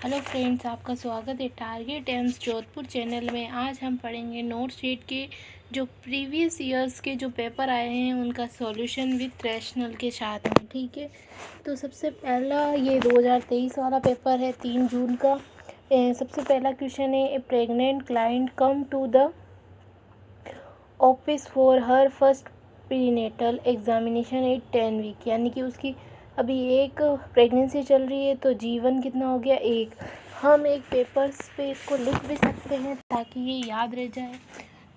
Hello friends, आपका स्वागत है टारगेट एम्स जोधपुर चैनल में। आज हम पढ़ेंगे नोट शीट के जो प्रीवियस ईयर्स के जो पेपर आए हैं उनका सॉल्यूशन विथ रैशनल के साथ में। ठीक है, तो सबसे पहला ये 2023 वाला पेपर है 3 जून का। सबसे पहला क्वेश्चन है, a pregnant client come to the office for her first prenatal examination at 10 week, यानी कि उसकी अभी एक प्रेगनेंसी चल रही है। तो जीवन कितना हो गया, एक। हम एक पेपर्स पे इसको लिख भी सकते हैं ताकि ये याद रह जाए।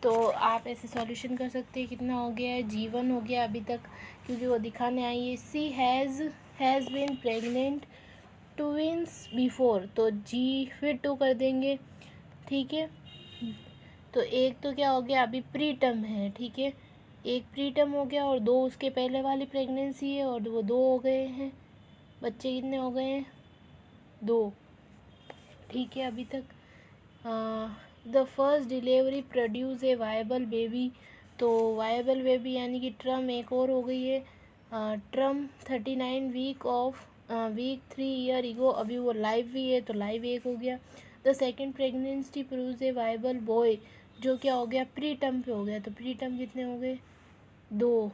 तो आप ऐसे सॉल्यूशन कर सकते हैं। कितना हो गया है, जीवन हो गया अभी तक, क्योंकि वो दिखाने आई है। She has been pregnant twins before, तो जी फिर 2 कर देंगे। ठीक है, तो एक तो क्या हो गया, अभी प्री टर्म है। ठीक है, एक प्री टर्म हो गया और 2 उसके पहले वाली प्रेगनेंसी है, और वो 2 हो गए हैं। बच्चे कितने हो गए हैं, 2। ठीक है, अभी तक the first delivery produce a viable baby, तो वायबल बेबी यानी कि ट्रम एक और हो गई है। Term 39 week of week 3 year ago, अभी वो लाइव भी है तो लाइव एक हो गया। The second pregnancy produce a viable boy, जो क्या हो गया, प्री टर्म पे हो गया। तो प्री टर्म कितने हो गए, 2।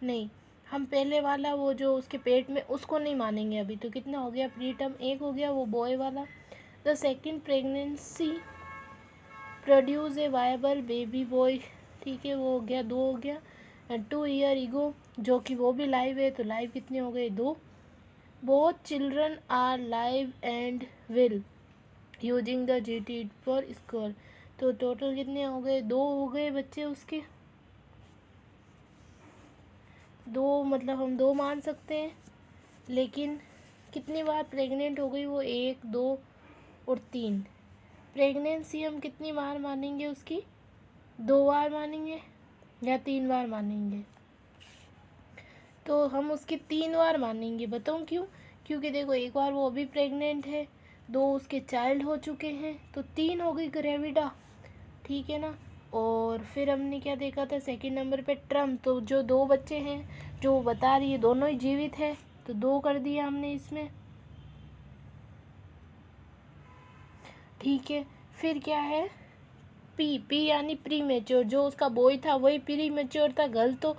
नहीं, हम पहले वाला वो जो उसके पेट में उसको नहीं मानेंगे अभी। तो कितना हो गया, प्री टर्म एक हो गया, वो बॉय वाला। The second pregnancy produce a viable baby boy, ठीक है, वो हो गया, 2 हो गया। 2 ईयर ईगो, जो कि वो भी लाइव है, तो लाइव कितने हो गए, 2। Both children are live and will using the GT for score, तो टोटल कितने हो गए, 2 हो गए बच्चे उसके। 2 मतलब हम 2 मान सकते हैं, लेकिन कितनी बार प्रेग्नेंट हो गई वो, 1, 2 और 3। प्रेगनेंसी हम कितनी बार मानेंगे उसकी, 2 बार मानेंगे या 3 बार मानेंगे। तो हम उसकी 3 बार मानेंगे। बताऊँ क्यों, क्योंकि देखो एक बार वो अभी प्रेग्नेंट है, 2 उसके चाइल्ड हो चुके हैं, तो 3 हो गई ग्रेविडा। ठीक है ना। और फिर हमने क्या देखा था सेकंड नंबर पे, ट्रम, तो जो 2 बच्चे हैं जो वो बता रही है दोनों ही जीवित है, तो 2 कर दिया हमने इसमें। ठीक है, फिर क्या है, पी यानी प्री मेच्योर, जो उसका बॉय था वही प्री मेच्योर था, गर्ल तो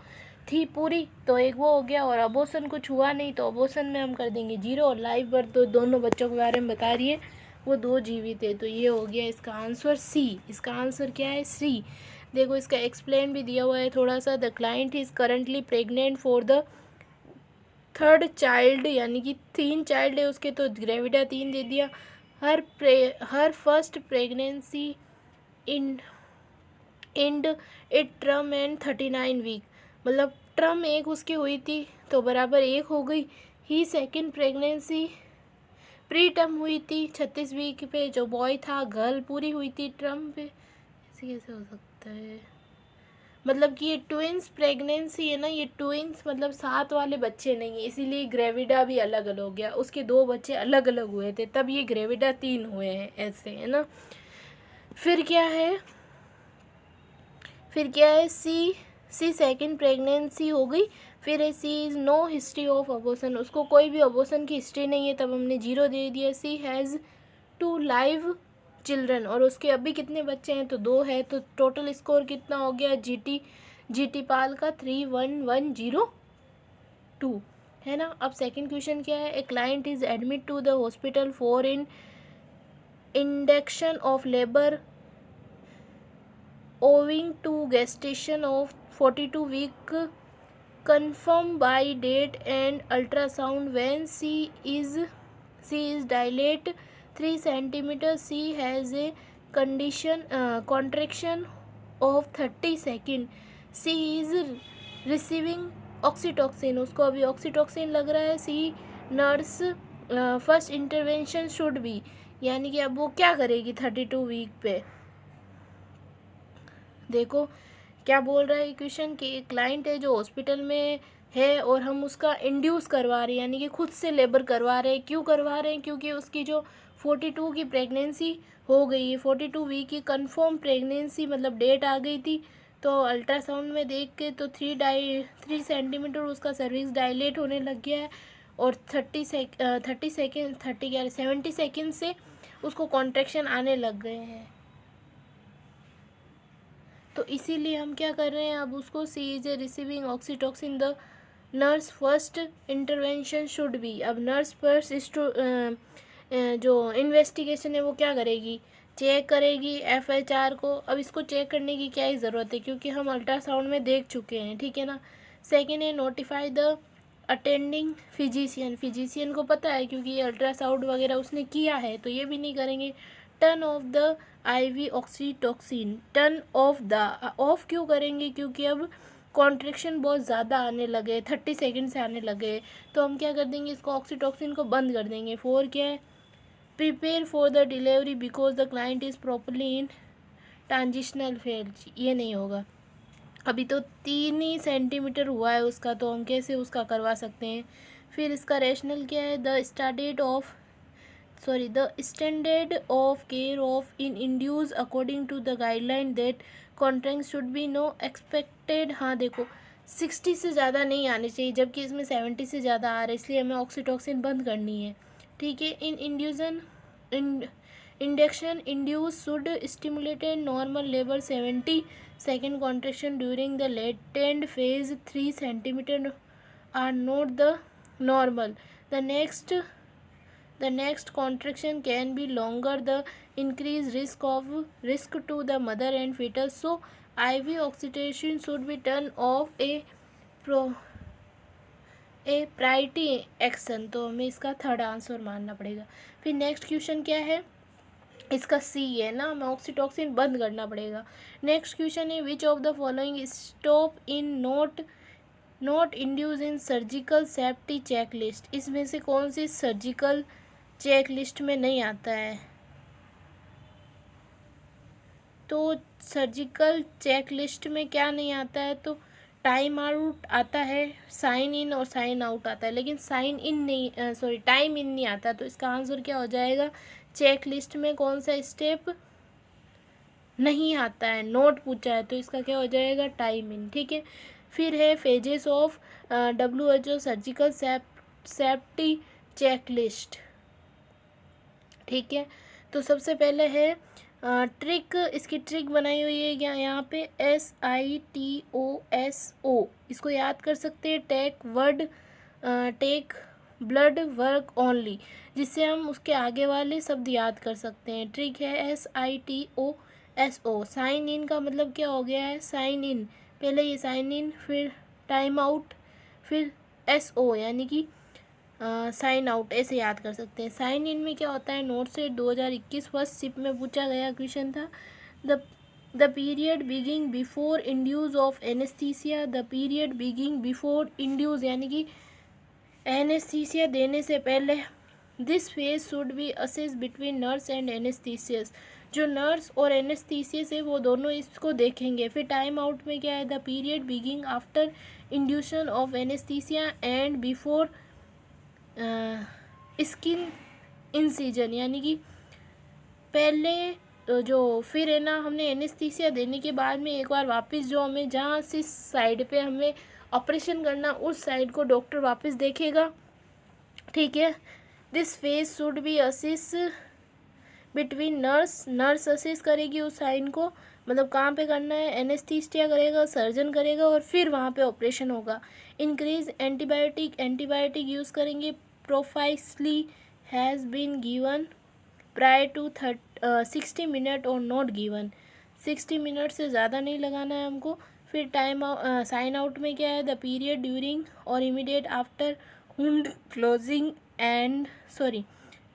थी पूरी, तो एक वो हो गया। और अबॉर्शन कुछ हुआ नहीं, तो अबॉर्शन में हम कर देंगे 0। और लाइव बर्थ तो दोनों बच्चों के बारे में बता रही है, वो 2 जीवित है। तो ये हो गया इसका आंसर सी। इसका आंसर क्या है, सी। देखो इसका एक्सप्लेन भी दिया हुआ है थोड़ा सा। The client is currently pregnant for the 3rd child, यानी कि 3 चाइल्ड है उसके, तो ग्रेविडा 3 दे दिया। Her first pregnancy in end it term and 39 week, मतलब ट्रम एक उसकी हुई थी तो बराबर 1 हो गई। Her second pregnancy pre term हुई थी 36 वीक पे, जो बॉय था, गर्ल पूरी हुई थी ट्रम पे। ऐसे कैसे हो सकता है, मतलब कि ये ट्विंस प्रेगनेंसी है ना, ये ट्विंस मतलब साथ वाले बच्चे नहीं है, इसीलिए ग्रेविडा भी अलग अलग हो गया। उसके 2 बच्चे अलग अलग हुए थे, तब ये ग्रेविडा 3 हुए हैं, ऐसे है ना। फिर क्या है, सी सेकेंड प्रेगनेंसी हो गई। फिर है she is no history of abortion, उसको कोई भी अबॉर्शन की हिस्ट्री नहीं है, तब हमने 0 दे दिया। सी हैज़ 2 लाइव चिल्ड्रन, और उसके अभी कितने बच्चे हैं, तो 2 है। तो टोटल स्कोर कितना हो गया, जीटी पाल का 31102, है ना। अब सेकंड क्वेश्चन क्या है, a client is admit to the hospital for induction of labour owing to gestation of 42 week, confirmed by date and ultrasound when C is dilate 3 centimeter. C has a contraction of 30 second. C is receiving oxytocin, उसको अभी oxytocin लग रहा है। C nurse first intervention should be, यानी कि अब वो क्या करेगी 32 वीक पे। देखो क्या बोल रहा है क्वेश्चन, कि एक क्लाइंट है जो हॉस्पिटल में है और हम उसका इंड्यूस करवा रहे हैं, यानी कि खुद से लेबर करवा रहे हैं। क्यों करवा रहे हैं, क्योंकि उसकी जो 42 की प्रेगनेंसी हो गई है, 42 वीक की कंफर्म प्रेगनेंसी, मतलब डेट आ गई थी। तो अल्ट्रासाउंड में देख के तो 3 सेंटीमीटर उसका सर्विक्स डायलेट होने लग गया है, और 70 सेकेंड से उसको कॉन्ट्रैक्शन आने लग गए हैं। तो इसीलिए हम क्या कर रहे हैं, अब उसको she is a receiving oxytocin, the nurse first intervention should be. अब नर्स फर्स्ट जो इन्वेस्टिगेशन है वो क्या करेगी, चेक करेगी FHR को। अब इसको चेक करने की क्या ही ज़रूरत है, क्योंकि हम अल्ट्रासाउंड में देख चुके हैं, ठीक है ना। सेकेंड है नोटिफाई द अटेंडिंग फिजिशियन को पता है, क्योंकि ये अल्ट्रासाउंड वगैरह उसने किया है, तो ये भी नहीं करेंगे। Turn off the IV oxytocin, turn off the, of क्यों करेंगे, क्योंकि अब कॉन्ट्रैक्शन बहुत ज़्यादा आने लगे, 30 सेकेंड से आने लगे, तो हम क्या कर देंगे, इसको ऑक्सीटोसिन को बंद कर देंगे। 4 क्या है, prepare for the delivery because the client is properly in transitional phase. ये नहीं होगा, अभी तो 3 ही सेंटीमीटर हुआ है उसका, तो हम कैसे उसका करवा सकते हैं। फिर इसका रैशनल क्या है, the standard of care of in induce according to the guideline that contract should be no expected. हाँ देखो 60 से ज़्यादा नहीं आने चाहिए, जबकि इसमें 70 से ज़्यादा आ रहा है, इसलिए हमें ऑक्सीटोसिन बंद करनी है, ठीक है। Induction induce should stimulated normal labour 70 second contraction during the latent phase 3 centimetre are not the normal. The next contraction can be longer, the increased risk to the mother and fetus. So IV oxytocin should be turned off a priority action। तो हमें इसका third answer मानना पड़ेगा। फिर next question क्या है, इसका C है ना, हमें ऑक्सीटोसिन बंद करना पड़ेगा। नेक्स्ट क्वेश्चन है which of the following stop in not induce in surgical safety check list. इसमें से कौन सी सर्जिकल चेक लिस्ट में नहीं आता है, तो सर्जिकल चेक लिस्ट में क्या नहीं आता है, तो टाइम आउट आता है, साइन इन और साइन आउट आता है, लेकिन साइन इन नहीं, टाइम इन नहीं आता। तो इसका आंसर क्या हो जाएगा, चेक लिस्ट में कौन सा स्टेप नहीं आता है, नोट पूछा है, तो इसका क्या हो जाएगा, टाइम इन, ठीक है। फिर है phases of WHO surgical safety check list, ठीक है। तो सबसे पहले है ट्रिक, इसकी ट्रिक बनाई हुई है यहाँ पे SITOSO, इसको याद कर सकते हैं, टेक ब्लड वर्क ओनली, जिससे हम उसके आगे वाले शब्द याद कर सकते हैं। ट्रिक है SITOSO। साइन इन का मतलब क्या हो गया है, साइन इन, पहले ये साइन इन, फिर टाइम आउट, फिर SO यानी कि साइन आउट, ऐसे याद कर सकते हैं। साइन इन में क्या होता है, नोट से 2021 फर्स्ट शिप में पूछा गया क्वेश्चन था। The period beginning before induce of anaesthesia, the period beginning before induce यानी कि एनेस्थीसिया देने से पहले। This phase should be assess between nurse and anaesthesias, जो नर्स और एनेस्थीसियस है वो दोनों इसको देखेंगे। फिर टाइम आउट में क्या है, the period beginning after induction of anaesthesia and before skin incision, यानी कि पहले जो, फिर है ना हमने एनेस्थीसिया देने के बाद में एक बार वापस जो हमें जहाँ से साइड पे हमें ऑपरेशन करना, उस साइड को डॉक्टर वापस देखेगा, ठीक है। This phase should be assess between nurse assess करेगी उस साइन को, मतलब कहाँ पे करना है, एनेस्थीसिया करेगा, सर्जन करेगा, और फिर वहाँ पे ऑपरेशन होगा। इंक्रीज एंटीबायोटिक यूज़ करेंगे। Prophylaxis has been given prior to 60 minute और नॉट गिवन, 60 मिनट से ज़्यादा नहीं लगाना है हमको। फिर टाइम साइन आउट में क्या है, द पीरियड ड्यूरिंग और immediate after wound closing and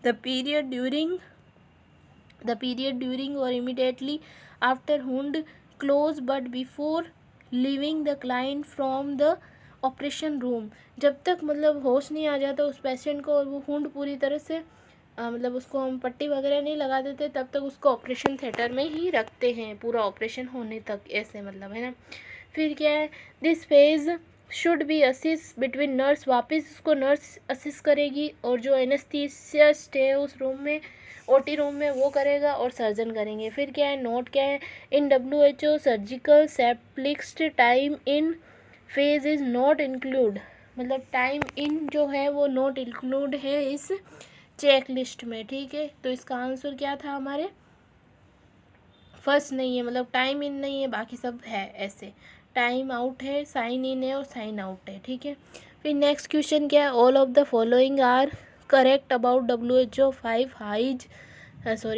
the period during और immediately after wound close but before leaving the client from the operation room। जब तक मतलब होश नहीं आ जाता उस पेशेंट को और वो वुंड पूरी तरह से मतलब उसको हम पट्टी वगैरह नहीं लगा देते, तब तक उसको ऑपरेशन थिएटर में ही रखते हैं पूरा ऑपरेशन होने तक, ऐसे मतलब है ना। फिर क्या है, this phase should B assist between nurse, वापस उसको नर्स असिस्ट करेगी, और जो एनेस्थीसिस्ट है उस रूम में, OT रूम में, वो करेगा और सर्जन करेंगे। फिर क्या है, नोट क्या है, in WHO surgical safety checklist time in phase is not include, मतलब टाइम इन जो है वो नॉट इंक्लूड है इस चेक लिस्ट में, ठीक है। तो इसका आंसर क्या था हमारे, फर्स्ट नहीं है, मतलब टाइम इन नहीं है, बाकी सब है ऐसे। टाइम आउट है, साइन इन है और साइन आउट है, ठीक है। फिर नेक्स्ट क्वेश्चन क्या है, all of the following are correct about WHO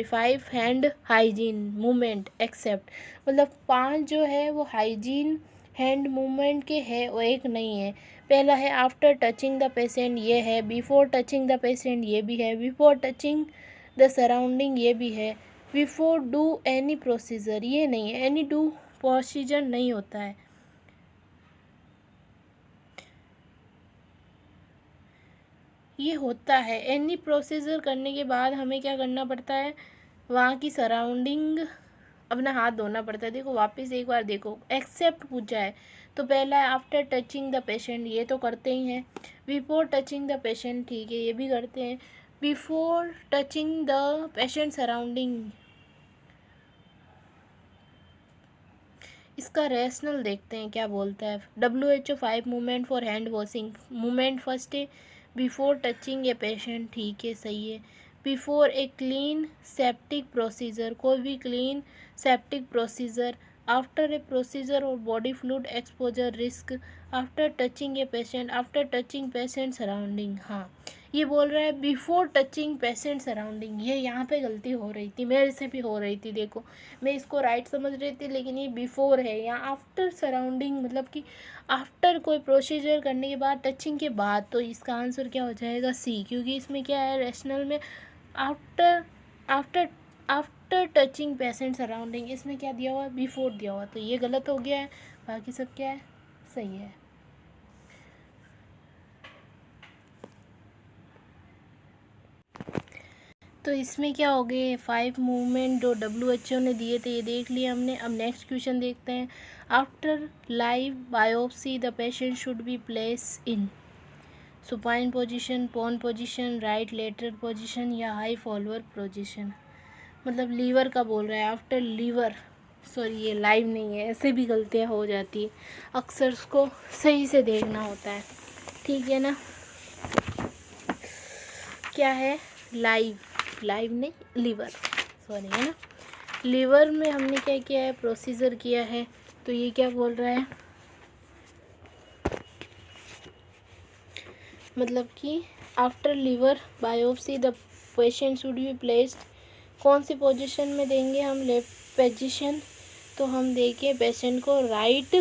5 hand hygiene movement except, मतलब 5 जो है वो हाइजीन हैंड मूवमेंट के है और एक नहीं है। पहला है आफ्टर टचिंग द पेशेंट, ये है। बिफोर टचिंग द पेशेंट, ये भी है। बिफोर टचिंग द सराउंडिंग, ये भी है। बिफोर डू एनी प्रोसीजर, ये नहीं है। एनी डू प्रोसीजर नहीं होता है। ये होता है, एनी प्रोसीजर करने के बाद हमें क्या करना पड़ता है, वहाँ की सराउंडिंग अपना हाथ धोना पड़ता है। देखो वापस एक बार देखो, एक्सेप्ट पूछा है तो पहला है आफ्टर टचिंग द पेशेंट, ये तो करते ही हैं। बिफोर टचिंग द पेशेंट, ठीक है, ये भी करते हैं। Before touching the patient surrounding, इसका रैशनल देखते हैं क्या बोलता है। WHO 5 movement for hand washing, movement first है बिफोर टचिंग ए पेशेंट, ठीक है, सही है। Before a clean septic procedure, कोई भी clean septic procedure. After a procedure और body fluid exposure risk. After touching a patient, after touching patient surrounding, हाँ ये बोल रहा है बिफोर टचिंग पेशेंट सराउंडिंग। ये यहाँ पे गलती हो रही थी, मेरे से भी हो रही थी। देखो मैं इसको राइट समझ रही थी, लेकिन ये बिफोर है, यहाँ आफ्टर सराउंडिंग, मतलब कि आफ्टर कोई प्रोसीजर करने के बाद, टचिंग के बाद। तो इसका आंसर क्या हो जाएगा, सी, क्योंकि इसमें क्या है रैशनल में after after after touching patient surrounding, इसमें क्या दिया हुआ है, बिफोर दिया हुआ। तो ये गलत हो गया है, बाकी सब क्या है, सही है। तो इसमें क्या हो गए, 5 मूवमेंट जो WHO ने दिए थे ये देख लिया हमने। अब नेक्स्ट क्वेश्चन देखते हैं। After live biopsy the patient should be place in supine position, prone position, right lateral position या हाई फॉलोअर पोजीशन। मतलब लीवर का बोल रहा है, आफ्टर लीवर, सॉरी ये लाइव नहीं है, ऐसे भी गलतियाँ हो जाती है, अक्सर उसको सही से देखना होता है, ठीक है ना। क्या है, लाइव, लाइव नहीं लीवर, सॉरी, है ना। लीवर में हमने क्या किया है, प्रोसीजर किया है। तो ये क्या बोल रहा है, मतलब कि after liver biopsy the patient should be placed, कौन सी पोजीशन में देंगे हम, लेफ्ट पोजीशन। तो हम देंगे पेशेंट को राइट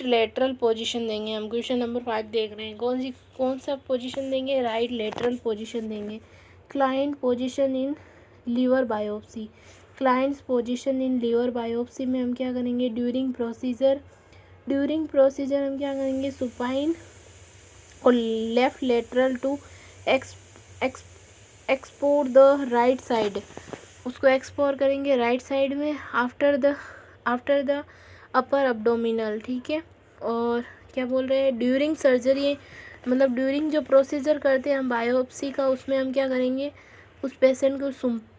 लेटरल पोजीशन देंगे हम। क्वेश्चन नंबर 5 देख रहे हैं, कौन सा पोजीशन देंगे, राइट लेटरल पोजीशन देंगे। Client position in liver biopsy, client's position in liver biopsy में हम क्या करेंगे, ड्यूरिंग प्रोसीजर हम क्या करेंगे, सुपाइन और left lateral to export the right side, उसको एक्सपोर्ट करेंगे राइट साइड में। आफ्टर द अपर अब्डोमिनल, ठीक है। और क्या बोल रहे हैं, ड्यूरिंग सर्जरी, मतलब ड्यूरिंग जो प्रोसीजर करते हैं हम बायोप्सी का, उसमें हम क्या करेंगे, उस पेशेंट को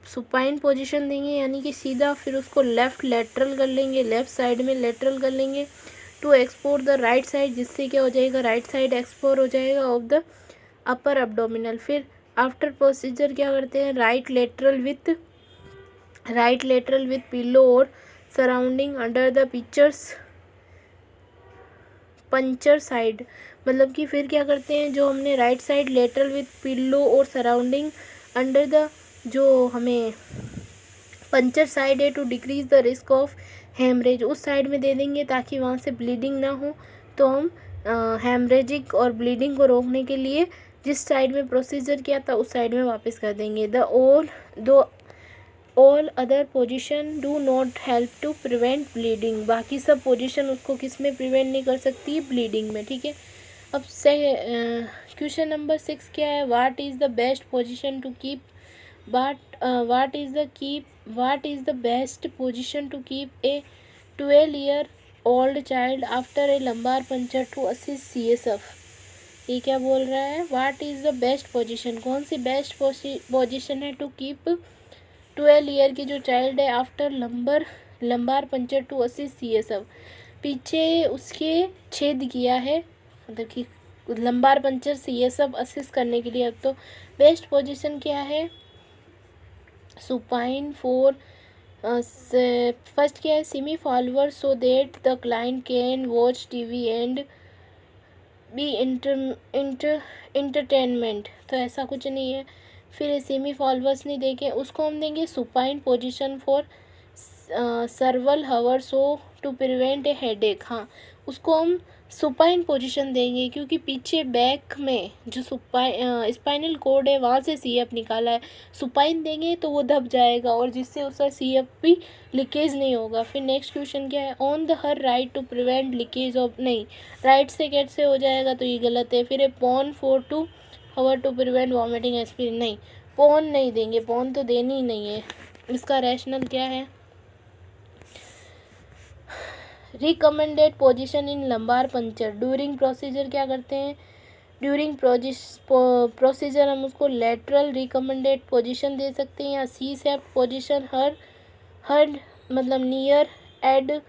सुपाइन पोजीशन देंगे, यानी कि सीधा, फिर उसको लेफ्ट लेटरल कर लेंगे, लेफ्ट साइड में लेटरल कर लेंगे to export the right side, जिससे क्या हो जाएगा, राइट साइड एक्सपोर्ट हो जाएगा ऑफ द अपर अब्डोमिनल। फिर आफ्टर प्रोसीजर क्या करते हैं, राइट लेटरल विथ पिलो और surrounding under the puncture side, मतलब कि फिर क्या करते हैं, जो हमने right side lateral with pillow और सराउंडिंग अंडर द, जो हमें पंचर साइड है, to decrease the risk of haemorrhage, उस साइड में दे देंगे ताकि वहाँ से ब्लीडिंग ना हो। तो हम हेमरेजिक और ब्लीडिंग को रोकने के लिए जिस साइड में प्रोसीजर किया था उस साइड में वापस कर देंगे। All other position do not help to prevent bleeding, बाकी सब पोजीशन उसको किस में प्रिवेंट नहीं कर सकती, ब्लीडिंग में, ठीक है। अब से क्वेश्चन नंबर 6 क्या है, what is the best position to keep what is the best position to keep a 12-year-old child after a lumbar puncture to assist CSF। ये क्या बोल रहा है, what is the best position, कौन सी best position है to keep 12 year की जो चाइल्ड है after lumbar puncture to assist CSF, पीछे उसके छेद किया है, मतलब कि लंबार पंचर से, ये सब असिस्ट करने के लिए। अब तो बेस्ट पोजीशन क्या है, सुपाइन फॉर फर्स्ट क्या है, semi Fowler so that the client can watch TV and be entertainment, तो ऐसा कुछ नहीं है। फिर सेमी फॉलोअर्स नहीं देंगे, उसको हम देंगे supine position for several hour so to prevent a headache. हाँ, उसको हम सुपाइन पोजीशन देंगे क्योंकि पीछे बैक में जो स्पाइनल कोड है वहाँ से सीएफ निकाला है। सुपाइन देंगे तो वो दब जाएगा और जिससे उसका सीएफ भी लीकेज नहीं होगा। फिर नेक्स्ट क्वेश्चन क्या है, on the her right to prevent leakage of, नहीं, राइट से कैसे हो जाएगा, तो ये गलत है। फिर prone for two hour to prevent vomiting aspiration, नहीं, पॉन नहीं देंगे, पॉन तो देनी ही नहीं है। इसका रैशनल क्या है, recommended position in lumbar puncture during procedure, क्या करते हैं, ड्यूरिंग प्रोसीजर हम उसको लेटरल रिकमेंडेड पोजीशन दे सकते हैं या सी सेप्ट पोजीशन, हर मतलब near head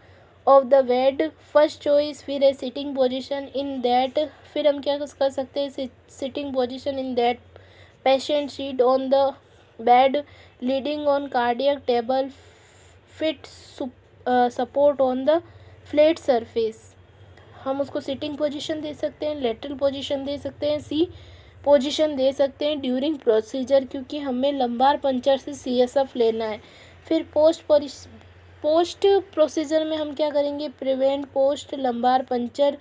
of the bed, first choice. फिर है सिटिंग पोजीशन इन दैट, फिर हम क्या कर सकते हैं, sitting position in that patient seat on the bed leading on cardiac table, fit support on the flat surface, हम उसको सिटिंग पोजीशन दे सकते हैं, लेटरल पोजीशन दे सकते हैं, सी पोजीशन दे सकते हैं ड्यूरिंग प्रोसीजर, क्योंकि हमें लंबार पंचर से सीएसएफ लेना है। फिर पोस्ट प्रोसीजर में हम क्या करेंगे, prevent post lumbar puncture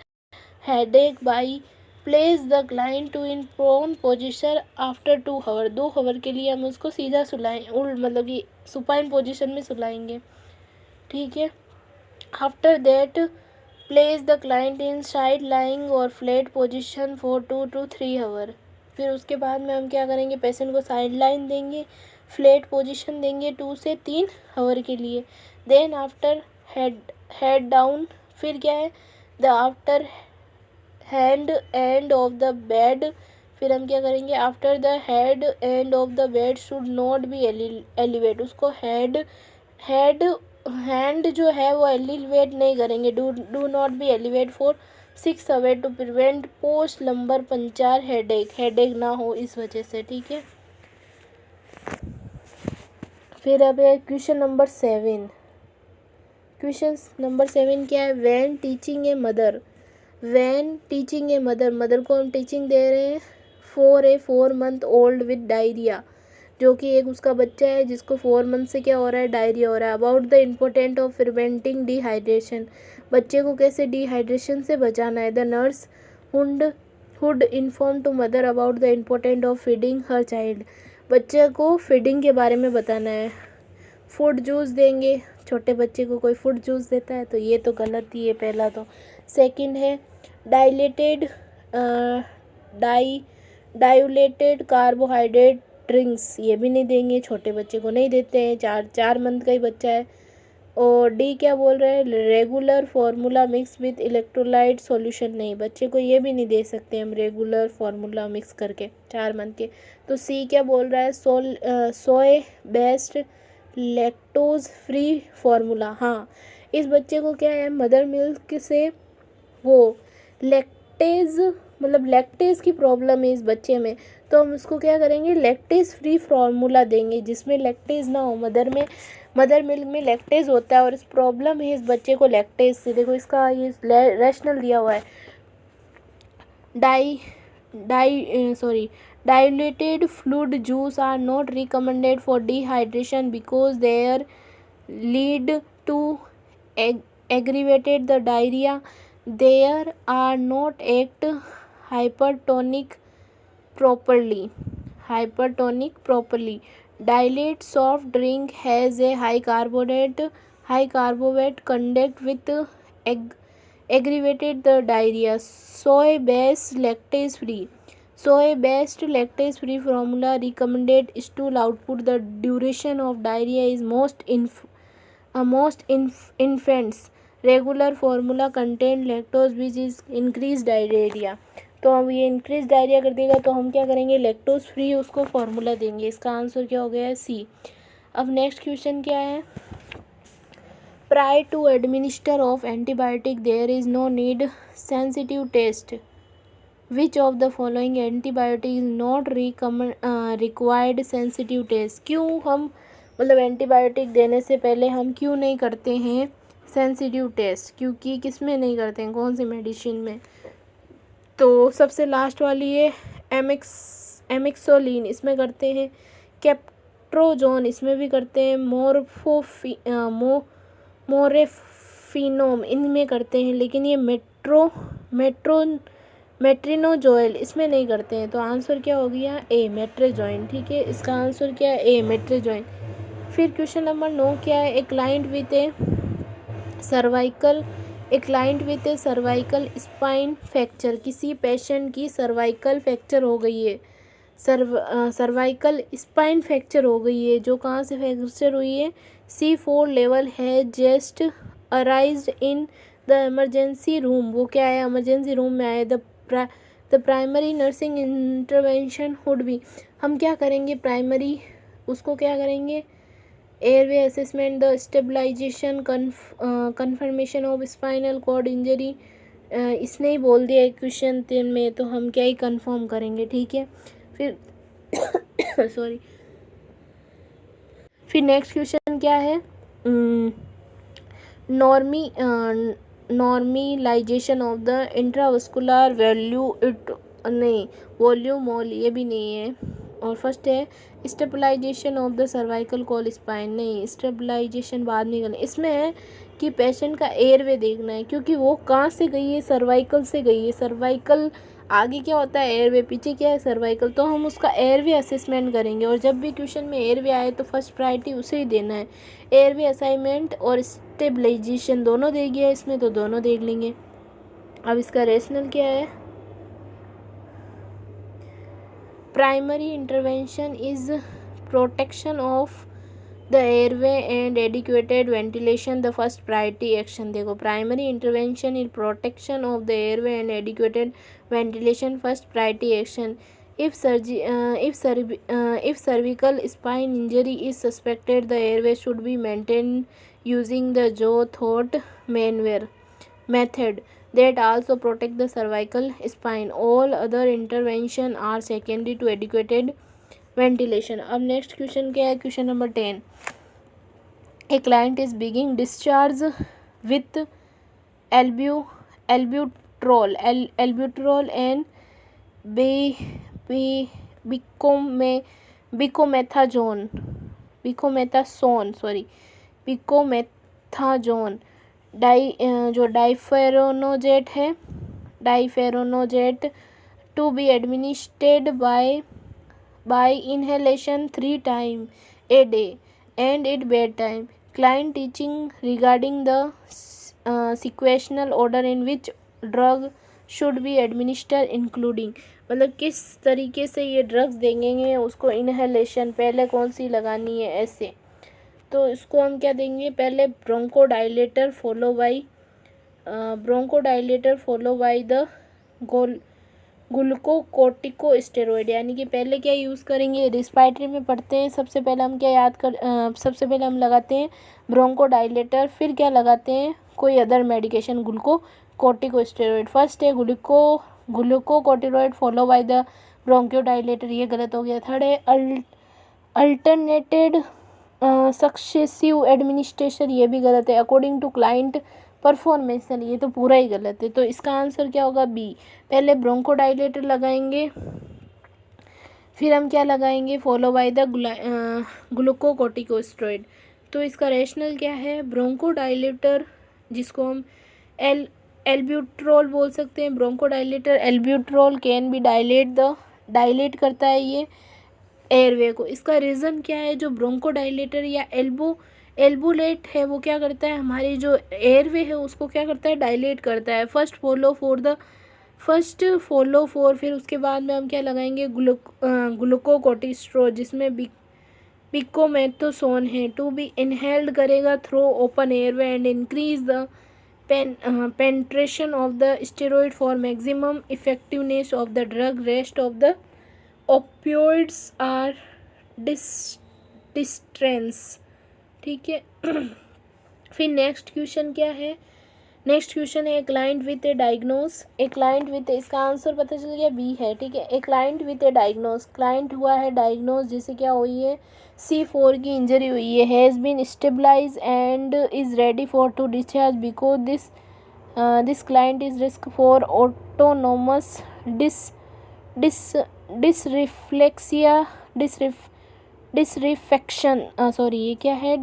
headache by place the client to in prone position after 2 hour, 2 hour के लिए हम उसको सीधा सुलाएं, मतलब कि सुपाइन पोजीशन में सुलाएंगे, ठीक है। After that place the client in side lying or flat position for 2 to 3 hour. फिर उसके बाद में हम क्या करेंगे, पेशेंट को साइड लाइन देंगे, फ्लैट पोजीशन देंगे 2 से 3 आवर के लिए। देन आफ्टर हेड डाउन, फिर क्या है, the after hand end of the bed, फिर हम क्या करेंगे, after the head end of the bed should not be elevate, उसको हैंड जो है वो एलिवेट नहीं करेंगे, do not be elevate for 6 hour to prevent post lumbar puncture headache ना हो इस वजह से, ठीक है। फिर अब है क्वेश्चन नंबर 7। क्वेश्चन नंबर 7 क्या है, व्हेन टीचिंग ए मदर को हम टीचिंग दे रहे हैं for a 4 month old with diarrhoea, जो कि एक उसका बच्चा है जिसको 4 month से क्या हो रहा है, डायरिया हो रहा है। About the important of preventing dehydration, बच्चे को कैसे डिहाइड्रेशन से बचाना है। The nurse should inform to mother about the important of feeding her child, बच्चे को फीडिंग के बारे में बताना है। फूड जूस देंगे, छोटे बच्चे को कोई फूड जूस देता है तो ये तो गलत ही है पहला तो। सेकंड है डाइल्यूटेड कार्बोहाइड्रेट ड्रिंक्स, ये भी नहीं देंगे, छोटे बच्चे को नहीं देते हैं, 4 month का ही बच्चा है। और डी क्या बोल रहे हैं, regular formula mix with electrolyte solution, नहीं, बच्चे को ये भी नहीं दे सकते हम रेगुलर फार्मूला मिक्स करके 4 month के। तो सी क्या बोल रहा है, सोए बेस्ड लैक्टोज फ्री फार्मूला, हाँ, इस बच्चे को क्या है, मदर मिल्क से वो लैक्टेज की प्रॉब्लम है इस बच्चे में, तो हम उसको क्या करेंगे, लैक्टेज फ्री फार्मूला देंगे जिसमें लैक्टेज ना हो। मदर मिल्क में लैक्टेज होता है और इस प्रॉब्लम है इस बच्चे को लैक्टेज से। देखो इसका ये रैशनल दिया हुआ है, diluted fluid juice are not recommended for dehydration because they lead to aggravated the diarrhea. They are not act hypertonic properly. Dilute soft drink has a high carbohydrate content with aggravated the diarrhea. Soy-based lactase-free formula recommended stool output. The duration of diarrhea is most infants. Regular formula contain lactose which is increased diarrhea. तो हम ये increase diarrhoea कर देगा तो हम क्या करेंगे, lactose free उसको फार्मूला देंगे। इसका आंसर क्या हो गया है, सी। अब नेक्स्ट क्वेश्चन क्या है, Prior to administer of antibiotic, there is no need sensitive test. Which of the following antibiotic is not required sensitive test? क्यों हम मतलब एंटीबायोटिक देने से पहले हम क्यों नहीं करते हैं सेंसिटिव टेस्ट? क्योंकि किस में नहीं करते हैं, कौन सी मेडिसिन में? तो सबसे लास्ट वाली है एमिक्सोलिन, इसमें करते हैं। कैप्ट्रोजोन, इसमें भी करते हैं। मोरेफिनोम, इनमें करते हैं। लेकिन ये मेट्रिनोजोएल, इसमें नहीं करते हैं। तो आंसर क्या हो गया? ए, मेट्रोजोइन। ठीक है, इसका आंसर क्या है? ए, मेट्रोजोइन। फिर क्वेश्चन नंबर 9 क्या है? A client with A cervical spine fracture, किसी पेशेंट की सर्वाइकल फ्रैक्चर हो गई है। सर्वाइकल स्पाइन फ्रैक्चर हो गई है, जो कहाँ से फ्रैक्चर हुई है? C4 लेवल है just arrived in the emergency room, वो क्या है? इमरजेंसी रूम में आए। The primary nursing intervention would be, हम क्या करेंगे? प्राइमरी उसको क्या करेंगे? Airway assessment, the stabilisation, confirmation of spinal cord injury. इसने ही बोल दिया क्वेश्चन 3 में, तो हम क्या ही कंफर्म करेंगे। ठीक है, फिर सॉरी, फिर नेक्स्ट क्वेश्चन क्या है? Normalisation of the intravascular volume, ये भी नहीं है। और फर्स्ट है stabilisation of the cervical call spine, नहीं, स्टेबलाइजेशन बाद में करना। इसमें है कि पेशेंट का एयरवे देखना है, क्योंकि वो कहाँ से गई है? सर्वाइकल से गई है। सर्वाइकल आगे क्या होता है? एयरवे, पीछे क्या है? सर्वाइकल। तो हम उसका एयरवे असेसमेंट करेंगे, और जब भी क्वेश्चन में एयरवे आए तो फर्स्ट प्रायोरिटी उसे ही देना है। एयरवे असाइनमेंट और स्टेबलाइजेशन दोनों दे गया इसमें, तो दोनों देख लेंगे। अब इसका रेशनल क्या है? Primary intervention is protection of the airway and adequate ventilation the first priority action. देखो, primary intervention is protection of the airway and adequate ventilation first priority action. If cervical spine injury is suspected, the airway should be maintained using the jaw thought method that also protect the cervical spine. All other intervention are secondary to adequate ventilation. अब next question क्या है? Question number 10, a client is being discharged with albuterol and beclomethasone जो डाइफेरोनोजेट है, to be administered by inhalation 3 times a day and at bedtime. Client teaching regarding the sequential order in which drug should be administered including, मतलब किस तरीके से ये drugs देंगे उसको, इनहेलेशन पहले कौन सी लगानी है, ऐसे। तो इसको हम क्या देंगे? पहले ब्रोंकोडाइलेटर फॉलो बाय द ग्लूकोकोर्टिकोस्टेरॉइड, यानी कि पहले क्या यूज़ करेंगे? रिस्पायरेटरी में पढ़ते हैं, सबसे पहले हम क्या सबसे पहले हम लगाते हैं ब्रोंकोडाइलेटर, फिर क्या लगाते हैं? कोई अदर मेडिकेशन, ग्लूकोकोर्टिकोस्टेरॉइड। फर्स्ट है ग्लूकोकोर्टिकोस्टेरॉइड फॉलो बाय द ब्रोंकोडाइलेटर, ये गलत हो गया। थर्ड है अल्टरनेटेड सक्सेसिव एडमिनिस्ट्रेशन, ये भी गलत है। अकॉर्डिंग टू क्लाइंट परफॉर्मेंस, ये तो पूरा ही गलत है। तो इसका आंसर क्या होगा? बी, पहले ब्रोंकोडाइलेटर लगाएंगे, फिर हम क्या लगाएंगे? Follow by the glucocorticosteroid. तो इसका रेशनल क्या है? ब्रोंकोडाइलेटर, जिसको हम एल्ब्यूट्रोल बोल सकते हैं, ब्रोंकोडाइलेटर एल्ब्यूट्रोल कैन बी डायलेट करता है ये एयरवे को। इसका रीज़न क्या है? जो ब्रोंकोडाइलेटर या एल्बुलेट है, वो क्या करता है? हमारी जो एयरवे है उसको क्या करता है? डायलेट करता है। फर्स्ट फॉलो फॉर फिर उसके बाद में हम क्या लगाएंगे? ग्लूकोकोर्टिकोस्टेरॉइड, जिसमें बिकोमेथाजोन है, टू बी इनहेल्ड करेगा through open airway and increase the penetration of the steroid for maximum effectiveness of the drug. Rest of the opioids are distress, ठीक है। फिर नेक्स्ट क्वेश्चन क्या है, नेक्स्ट क्वेश्चन है a client with A diagnose, A client with, इसका answer पता चल गया बी है, ठीक है। A client with A diagnose, client हुआ है डायग्नोस जिसे क्या हुई है, C4 की इंजरी हुई है, has been stabilize and is ready for to discharge because this client is risk for autonomous dysreflexia dysreflexia, sorry ये क्या है,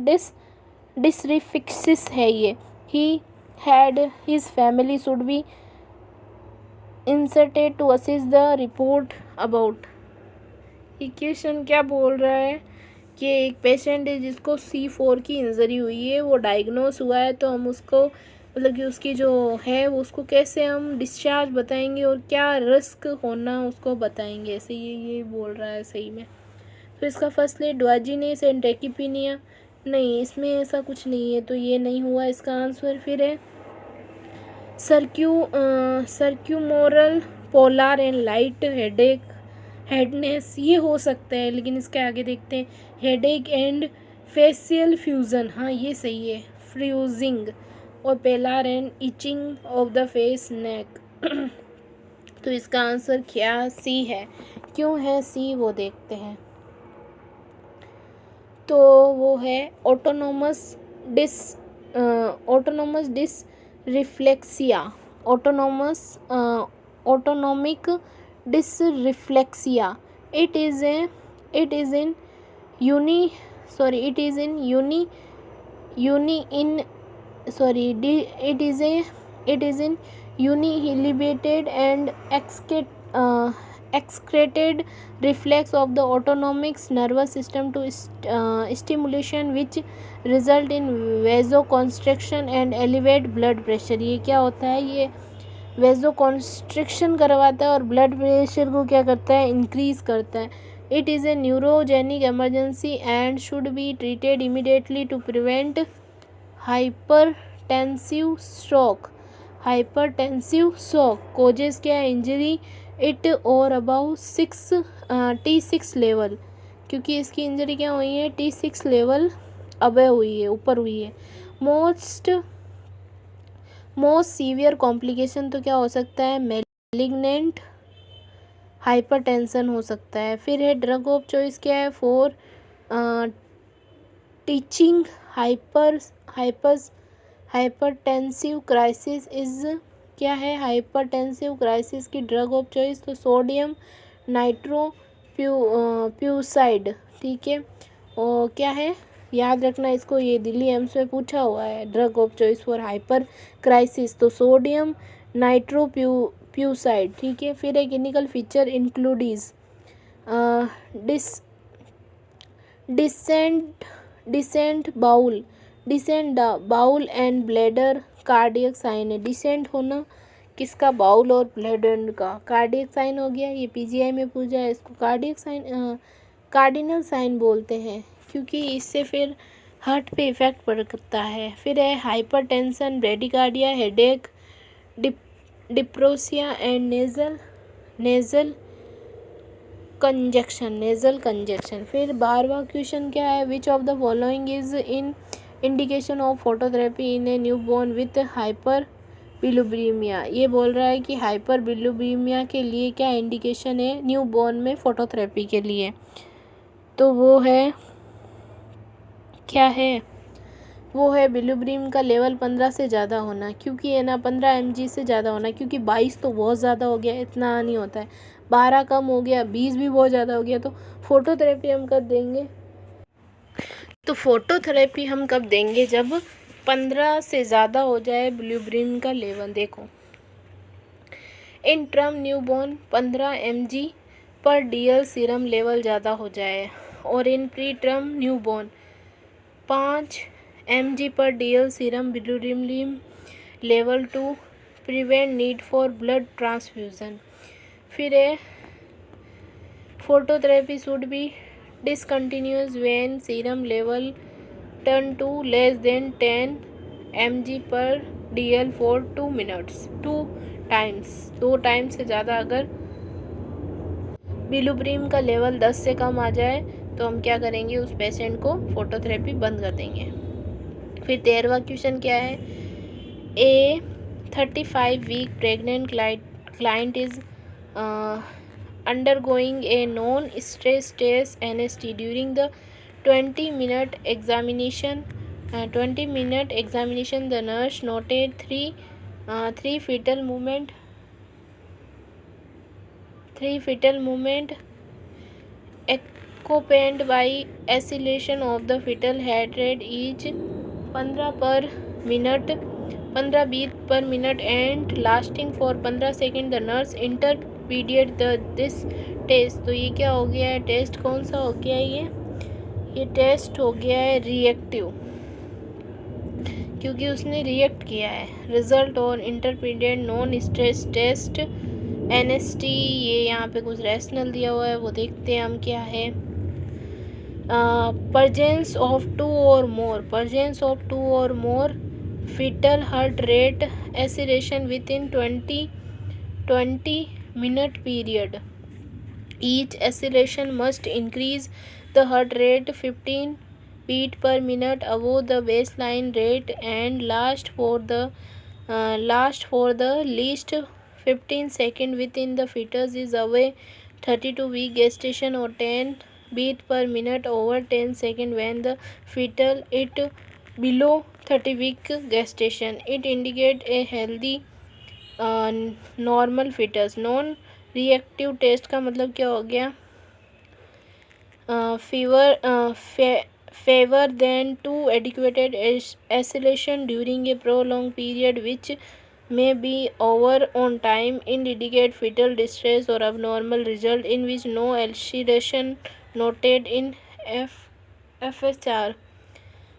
डिसरिफिक्सिस है ये। He had his family should be inserted to assist the report about। ये question क्या बोल रहा है कि एक पेशेंट है जिसको C4 की इंजरी हुई है, वो डायग्नोस हुआ है, तो हम उसको मतलब कि उसकी जो है वो उसको कैसे हम डिस्चार्ज बताएंगे और क्या रिस्क होना उसको बताएंगे, ऐसे ये बोल रहा है सही में। तो इसका फर्स्ट है डुआजिनेस एंड ट्रैकिपीनिया, नहीं इसमें ऐसा कुछ नहीं है तो ये नहीं हुआ इसका आंसर। फिर है सर्क्यूमोरल पोलर एंड लाइट हेडेक हेडनेस, ये हो सकता है लेकिन इसके आगे देखते हैं, हेडेक एंड फेशियल फ्यूजन, हाँ ये सही है, फ्यूजिंग, और pallor and itching of the face neck. तो इसका आंसर क्या सी है, क्यों है सी वो देखते हैं। तो वो है autonomous डिसरिफ्लेक्सिया, autonomic डिसरिफ्लेक्सिया, it is in unihiliated and excreted reflex of the autonomic nervous system to stimulation which result in vasoconstriction and elevate blood pressure। ये क्या होता है, ये वेजोकॉन्स्ट्रिक्शन करवाता है और ब्लड प्रेशर को क्या करता है, इंक्रीज करता है। It is a neurogenic emergency and should be treated immediately to prevent hypertensive shock. Causes क्या है, इंजरी इट और अबाउ T6 लेवल, क्योंकि इसकी इंजरी क्या हुई है, T6 लेवल अबे हुई है, ऊपर हुई है। मोस्ट सीवियर कॉम्प्लिकेशन तो क्या हो सकता है, मैलिग्नेंट हाइपरटेंशन हो सकता है। फिर है ड्रग ऑफ चॉइस क्या है, for teaching hypertensive crisis is, क्या है, हाइपरटेंसिव क्राइसिस की ड्रग ऑफ चॉइस, तो सोडियम नाइट्रोप्यूसाइड, ठीक है। और क्या है, याद रखना इसको, ये दिल्ली एम्स में पूछा हुआ है, drug of choice for hyper crisis, तो सोडियम नाइट्रोप्यूसाइड, ठीक है। फिर एक clinical feature includes decent bowel and bladder cardiac sign है। डिसेंट होना किसका, बाउल और ब्लैडर का, कार्डियक साइन हो गया, ये PGI में पूछा है, इसको कार्डियक साइन कार्डिनल साइन बोलते हैं क्योंकि इससे फिर हार्ट पे इफ़ेक्ट पड़ता है। फिर है hypertension, bradycardia, headache, diplopia and nasal congestion. फिर 12वां क्वेश्चन क्या है, which of the following is in indication of phototherapy in a newborn with hyper bilirubinemia. ये बोल रहा है कि हाइपर बिलुब्रीमिया के लिए क्या इंडिकेशन है न्यूबॉर्न में फोटोथेरेपी के लिए, तो वो है क्या है, वो है बिलुब्रीम का लेवल 15 से ज़्यादा होना, क्योंकि है ना 15 mg से ज़्यादा होना, क्योंकि 22 तो बहुत ज़्यादा हो गया, इतना नहीं होता है, 12 कम हो गया, 20 भी बहुत ज़्यादा हो गया। तो फोटोथेरेपी हम कब देंगे, तो फोटोथेरेपी हम कब देंगे, जब 15 से ज़्यादा हो जाए बिलुब्रीम का लेवल। देखो in term newborn 15 mg per DL serum level ज़्यादा हो जाए, और in preterm newborn 5 mg per DL serum bilirubin level to prevent need for blood transfusion. फिर है phototherapy should be discontinues when serum level turn to less than 10 mg per DL for 2 minutes, 2 times से ज़्यादा अगर बिलुब्रीम का level 10 से कम आ जाए तो हम क्या करेंगे, उस पेशेंट को फोटोथेरेपी बंद कर देंगे। फिर 13वां क्वेश्चन क्या है, a 35 week pregnant client is undergoing a non-stress test NST during the 20-minute examination. 20-minute examination, the nurse noted three fetal movement accompanied by acceleration of the fetal heart rate each 15 beats per minute and lasting for 15 seconds. The nurse interpreted this test. तो ये क्या हो गया है, test कौन सा हो गया है, ये टेस्ट हो गया है रिएक्टिव, क्योंकि उसने रिएक्ट किया है। रिजल्ट और interpreted non stress test NST, ये यहाँ पे कुछ रैशनल दिया हुआ है, वो देखते हैं हम क्या है। presence of two or more fetal heart rate acceleration within 20-minute period. Each acceleration must increase the heart rate 15 beat per minute above the baseline rate and last for the least 15 seconds within the fetus is away 32-week gestation, or 10 beat per minute over 10 seconds when the fetal it below 30-week gestation. It indicates a healthy normal fetus. Non reactive test का मतलब क्या हो गया, favor than to adequate acceleration during a prolonged period which may be over on time, indicate fetal distress or abnormal result in which no acceleration noted in FSR.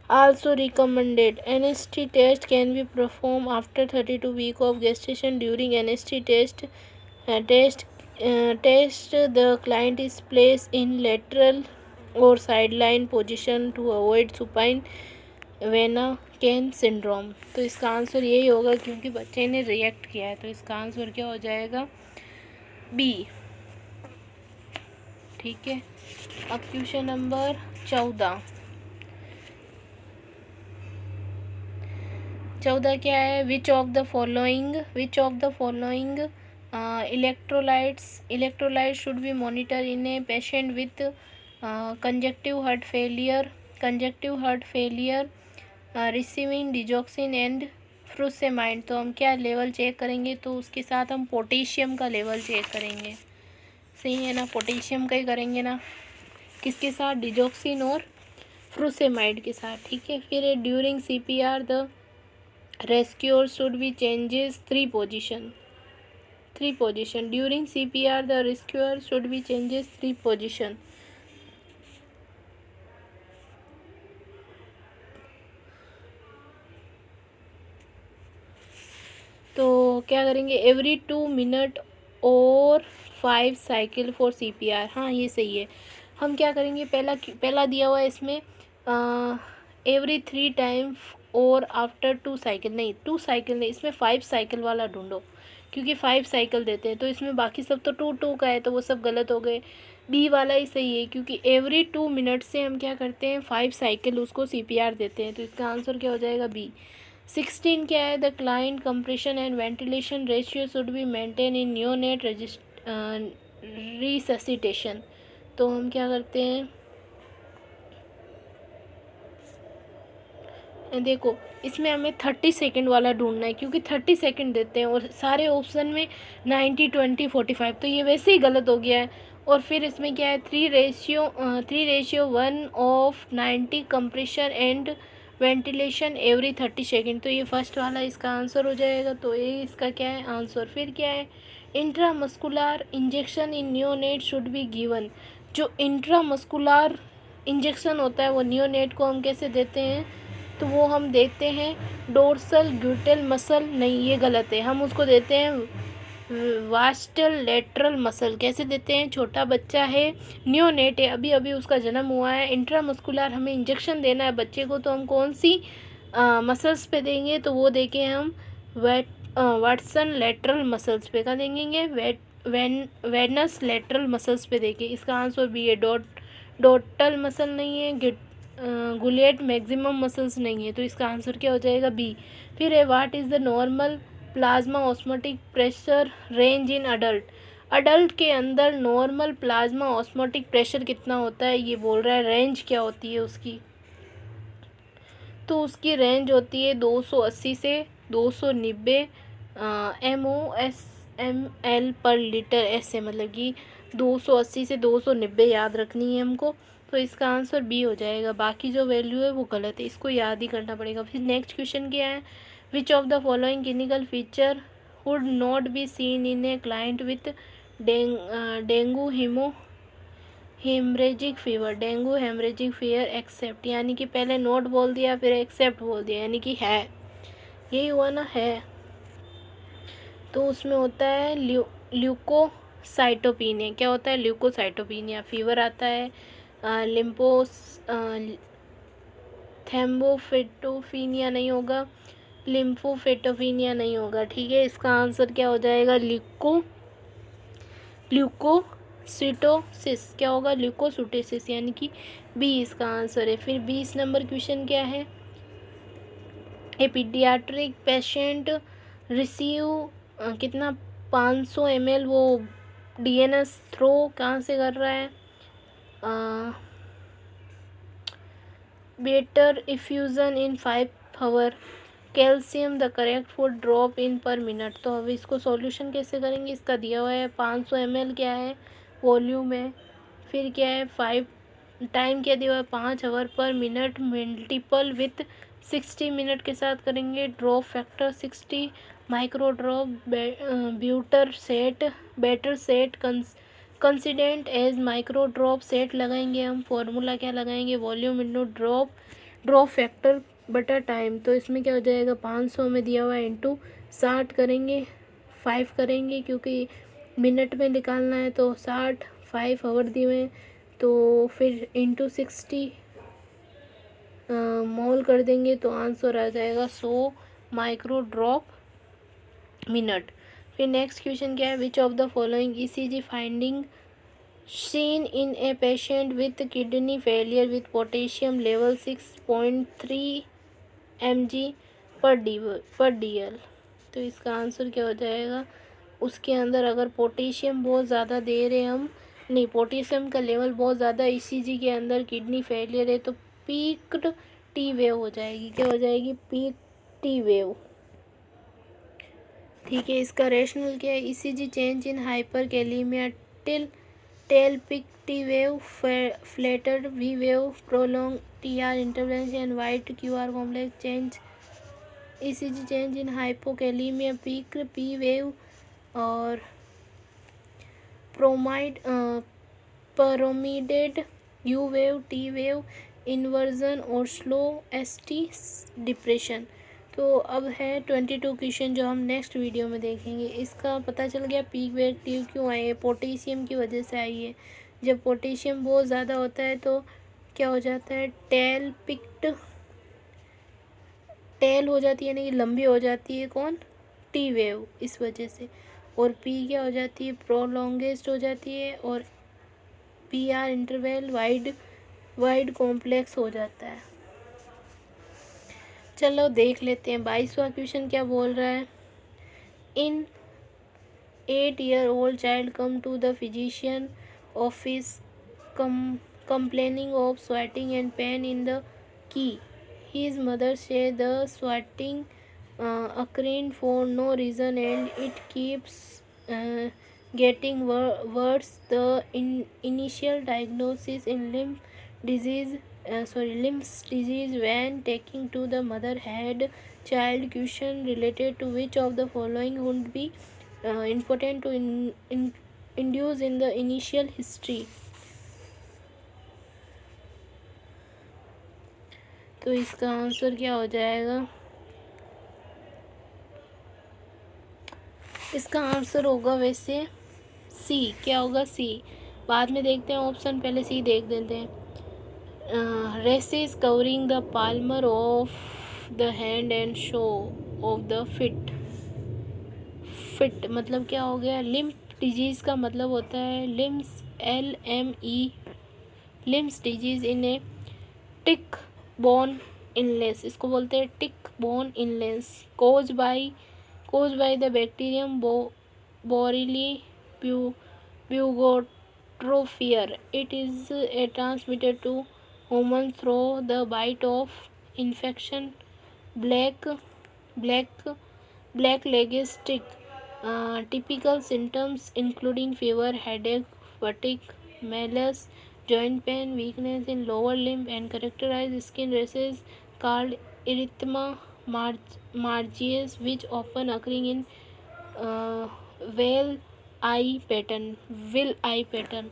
Also recommended. NST test can be performed after 32 weeks of gestation. During NST test, the client is placed in lateral or sideline position to avoid supine vena cava syndrome. तो इसका answer यही होगा, क्योंकि बच्चे ने react किया है, तो इसका आंसर क्या हो जाएगा, बी। ठीक है, अब क्वेश्चन नंबर 14 क्या है, which of the following electrolytes should be monitored in a patient with congestive heart failure receiving digoxin and furosemide। तो हम क्या लेवल चेक करेंगे, तो उसके साथ हम पोटेशियम का लेवल चेक करेंगे, सही है ना, पोटेशियम का ही करेंगे ना, किसके साथ, डिजॉक्सिन और फ्रूसेमाइड के साथ। ठीक है, फिर during CPR the rescuer should be changes three position during CPR the rescuer should be changes 3 position। तो क्या करेंगे, एवरी 2 मिनट और 5 साइकिल फॉर CPR। हाँ ये सही है। हम क्या करेंगे, पहला दिया हुआ है इसमें एवरी 3 टाइम और आफ्टर 2 साइकिल, नहीं 2 साइकिल नहीं, इसमें 5 साइकिल वाला ढूंढो, क्योंकि 5 साइकिल देते हैं, तो इसमें बाकी सब तो 2 का है, तो वो सब गलत हो गए। बी वाला ही सही है, क्योंकि एवरी 2 मिनट से हम क्या करते हैं, 5 साइकिल उसको CPR देते हैं, तो इसका आंसर क्या हो जाएगा, बी। 16 क्या है, the client compression and ventilation ratio should be maintain in neonate resuscitation. तो हम क्या करते हैं, देखो इसमें हमें 30 सेकंड वाला ढूंढना है, क्योंकि 30 सेकंड देते हैं और सारे ऑप्शन में 90 20 45, तो ये वैसे ही गलत हो गया है। और फिर इसमें क्या है, 3:1 compression and ventilation every 30 second, तो ये फर्स्ट वाला इसका आंसर हो जाएगा। तो ये इसका क्या है आंसर। फिर क्या है, intramuscular injection in neonate should be given. जो इंट्रामस्कुलर इंजेक्शन होता है वो नियोनेट को हम कैसे देते हैं, तो वो हम देते हैं डोर्सल ग्यूटल मसल, नहीं ये गलत है, हम उसको देते हैं वास्टल लेटरल मसल। कैसे देते हैं, छोटा बच्चा है, न्योनेट है, अभी अभी उसका जन्म हुआ है, इंट्रामस्कुलर हमें इंजेक्शन देना है बच्चे को, तो हम कौन सी मसल्स पे देंगे, तो वो देंगे हम वाटसन लेटरल मसल्स पे। क्या देंगे, वेनस लेटरल मसल्स पे देंगे। इसका आंसर भी है, डोर्टल मसल नहीं है, गुलेट मैक्सिमम मसल्स नहीं है, तो इसका आंसर क्या हो जाएगा बी। फिर है what is the normal plasma osmotic pressure range in adult. Adult के अंदर नॉर्मल प्लाज्मा ऑस्मोटिक प्रेशर कितना होता है, ये बोल रहा है रेंज क्या होती है उसकी। तो उसकी रेंज होती है 280 से 290 MOS/ml पर लीटर, ऐसे मतलब कि 280 से 290 याद रखनी है हमको। तो इसका आंसर बी हो जाएगा, बाकी जो वैल्यू है वो गलत है, इसको याद ही करना पड़ेगा। फिर नेक्स्ट क्वेश्चन क्या है, which of the following clinical feature would not be seen in a client with dengue haemorrhagic fever. Dengue haemorrhagic fever except, यानी कि पहले नोट बोल दिया फिर एक्सेप्ट बोल दिया, यानी कि है, यही हुआ ना, है। तो उसमें होता है ल्यूकोसाइटोपिनिया। क्या होता है, ल्यूकोसाइटोपिनिया। फीवर आता है थैम्बोफिटोफीनिया नहीं होगा, लिम्फोफिटोफीनिया नहीं होगा, ठीक है। इसका आंसर क्या हो जाएगा, ल्यूकोसिटोसिस। क्या होगा, ल्यूकोसिटोसिस, यानी कि बी इसका आंसर है। फिर 20 नंबर क्वेश्चन क्या है, ए पीडियाट्रिक पेशेंट रिसीव कितना 500 ml वो DNS थ्रो कहाँ से कर रहा है, better infusion in 5 hour, calcium the correct food drop in per minute. तो अब इसको सॉल्यूशन कैसे करेंगे, इसका दिया हुआ है 500 ml क्या है वॉल्यूम है, फिर क्या है 5 टाइम क्या दिया हुआ है 5 आवर पर मिनट, मल्टीपल विथ 60 मिनट के साथ करेंगे, drop factor 60, micro drop, better set considered as micro drop set लगाएंगे हम, फॉर्मूला क्या लगाएंगे, वॉल्यूम इंटू ड्रॉप फैक्टर बटा टाइम। तो इसमें क्या हो जाएगा 500 में दिया हुआ है इंटू 60 करेंगे, 5 करेंगे क्योंकि मिनट में निकालना है, तो 60 5 आवर दिए हुए हैं, तो फिर इंटू 60 मोल कर देंगे, तो आंसर आ जाएगा 100 माइक्रो ड्रॉप मिनट। फिर नेक्स्ट क्वेश्चन क्या है, which of the following ECG finding seen in a patient with kidney failure with potassium level 6.3 mg per dl। तो इसका आंसर क्या हो जाएगा, उसके अंदर अगर पोटेशियम बहुत ज़्यादा दे रहे हम, नहीं पोटेशियम का लेवल बहुत ज़्यादा ECG के अंदर किडनी फेलियर है, तो पीक्ड टी वेव हो जाएगी। क्या हो जाएगी, पीक टी वेव, ठीक है। इसका रेशनल क्या है, ECG change in hyperkalaemia tall peak T wave, flatter V wave, prolong TR intervention, wide QR complex change, ECG change in hypokalaemia peak P wave, और prominent U wave, T wave, inversion और slow ST depression. तो अब है 22 question जो हम next video में देखेंगे। इसका पता चल गया पीक वेव टी क्यों आई है, पोटेशियम की वजह से आई है। जब पोटेशियम बहुत ज़्यादा होता है तो क्या हो जाता है, टेल हो जाती है, यानी कि लंबी हो जाती है कौन, टी वेव, इस वजह से। और पी क्या हो जाती है, प्रोलॉन्गेस्ट हो जाती है, और PR इंटरवल वाइड कॉम्प्लेक्स हो जाता है। चलो देख लेते हैं 22वां क्वेश्चन क्या बोल रहा है, in 8-year-old child come to the physician office complaining of sweating and pain in the knee. His mother said the sweating occurring for no reason and it keeps getting worse. The initial diagnosis in lymph disease when taking to the mother had child question related to which of the following would be important to induce in the initial history। तो इसका answer क्या हो जाएगा, इसका answer होगा वैसे सी। क्या होगा, सी। बाद में देखते हैं ऑप्शन, पहले सी देख देते हैं। Rashes covering the palmar of the hand and sole of the feet मतलब क्या हो गया, लिम्फ डिजीज़ का मतलब होता है Lyme's LME Lyme's disease in a tick borne illness, इसको बोलते हैं tick borne illness, cause by the bacterium Borrelia burgdorferi. It is transmitted to humans through the bite of infection black-legged tick. Typical symptoms including fever, headache, fatigue, malaise, joint pain, weakness in lower limb, and characterized skin rashes called erythema margies, which often occurring in will eye pattern. Bull eye pattern.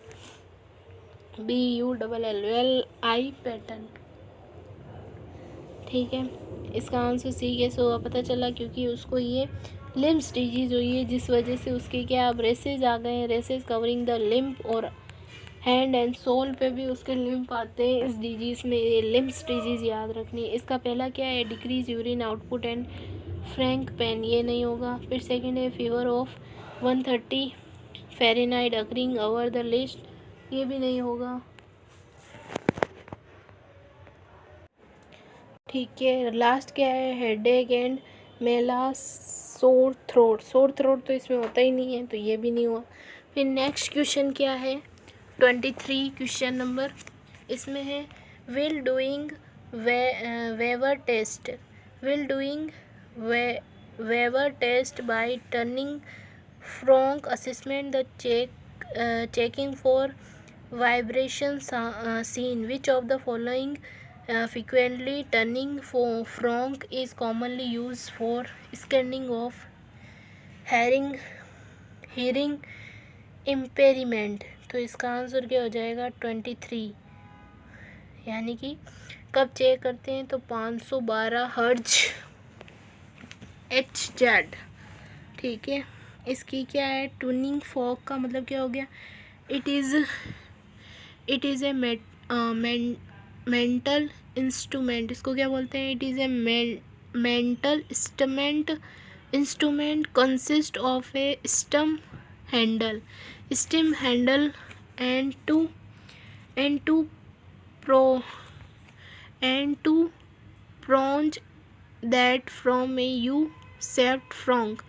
ठीक है, इसका answer C gas होगा. पता चला क्योंकि उसको ये limbs disease हुई है, जिस वजह से उसके क्या अब रेसेज आ गए हैं, रेसेज कवरिंग द लिम्प, और हैंड एंड सोल पे भी उसके लिम्प आते हैं इस डिजीज़ में. ये लिम्स डिजीज़ याद रखनी है. इसका पहला क्या है, decrease urine output and flank pain, ये नहीं होगा. फिर सेकंड है fever of 130 Fahrenheit occurring over the list, ये भी नहीं होगा. ठीक है, लास्ट क्या है, headache and Mela sore throat तो इसमें होता ही नहीं है, तो ये भी नहीं हुआ. फिर नेक्स्ट क्वेश्चन क्या है, 23 क्वेश्चन नंबर, इसमें है will doing Weber test by turning fork assessment the checking for vibration seen. Which of the following frequently turning frog is commonly used for scanning of hearing impairment. तो इसका answer क्या हो जाएगा, 23. यानी कि कब चेक करते हैं, तो 512 हर्ट्ज HZ. ठीक है, इसकी क्या है, ट्यूनिंग फॉग का मतलब क्या हो गया, it is a mental instrument. इसको क्या बोलते हैं, it is a mental instrument consist of a stem handle and two prongs that from a U-shaped frog.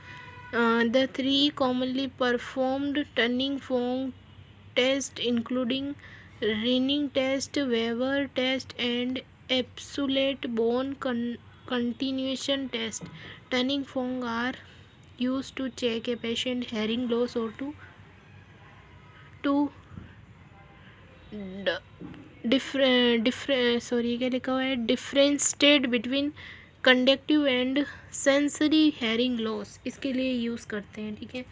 The three commonly performed turning frog tests including Renning test, Weber test, and absolute bone continuation test. Turning frog are used to check a patient hearing loss or to differentiate between conductive and sensory hearing loss. इसके लिए use करते हैं. ठीक है,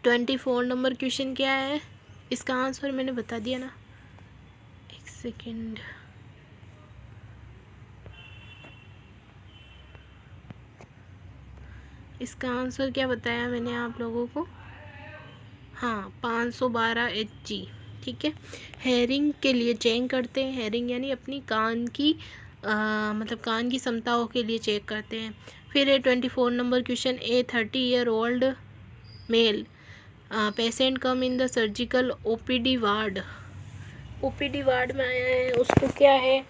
24 number question क्या है, इसका answer मैंने बता दिया ना, एक सेकेंड. इसका आंसर क्या बताया मैंने आप लोगों को, हाँ 512 HG. ठीक है, हेयरिंग के लिए चेक करते हैं. हेयरिंग यानी अपनी कान की मतलब कान की क्षमताओं के लिए चेक करते हैं. फिर है 24 number question, A 30-year-old male patient come in the surgical OPD ward में आया है.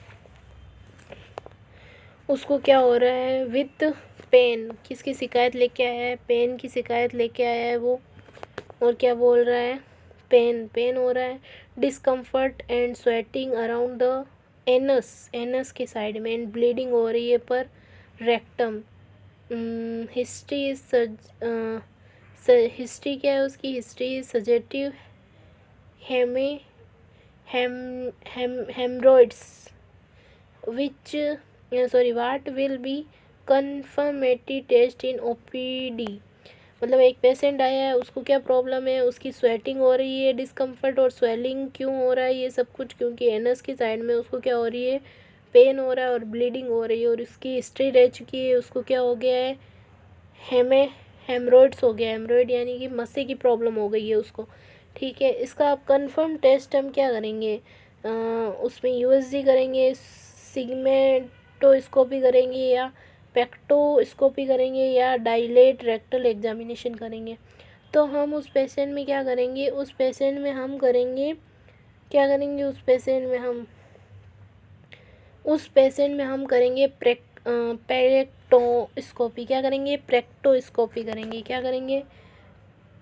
उसको क्या हो रहा है, विथ पेन. किसकी शिकायत लेके आया है, पेन की शिकायत लेके आया है वो. और क्या बोल रहा है, पेन हो रहा है, discomfort and sweating around the anus के साइड में, एंड ब्लीडिंग हो रही है पर रेक्टम. हिस्ट्री क्या है उसकी, history suggestive haemorrhoids what will be confirmatory test in OPD. मतलब एक पेशेंट आया है, उसको क्या प्रॉब्लम है, उसकी स्वेटिंग हो रही है, डिस्कम्फर्ट और स्वेलिंग क्यों हो रहा है, ये सब कुछ क्योंकि एनस की साइड में उसको क्या हो रही है, पेन हो रहा है और ब्लीडिंग हो रही है. और उसकी हिस्ट्री रह चुकी है, उसको क्या हो गया है, हेमरॉइड्स हो गया. हेमरॉइड यानी कि मस्से की प्रॉब्लम हो गई है उसको. ठीक है, इसका आप कंफर्म टेस्ट हम क्या करेंगे, उसमें USG करेंगे, सिग्मेटोस्कोपी करेंगे, या पेक्टोस्कोपी करेंगे, या डायलेट रेक्टल एग्जामिनेशन करेंगे. तो हम उस पेशेंट में क्या करेंगे, उस पेशेंट में हम उस पेशेंट में हम करेंगे पेरेक्टोस्कोपी। क्या करेंगे? प्रेक्टोस्कोपी करेंगे। क्या करेंगे?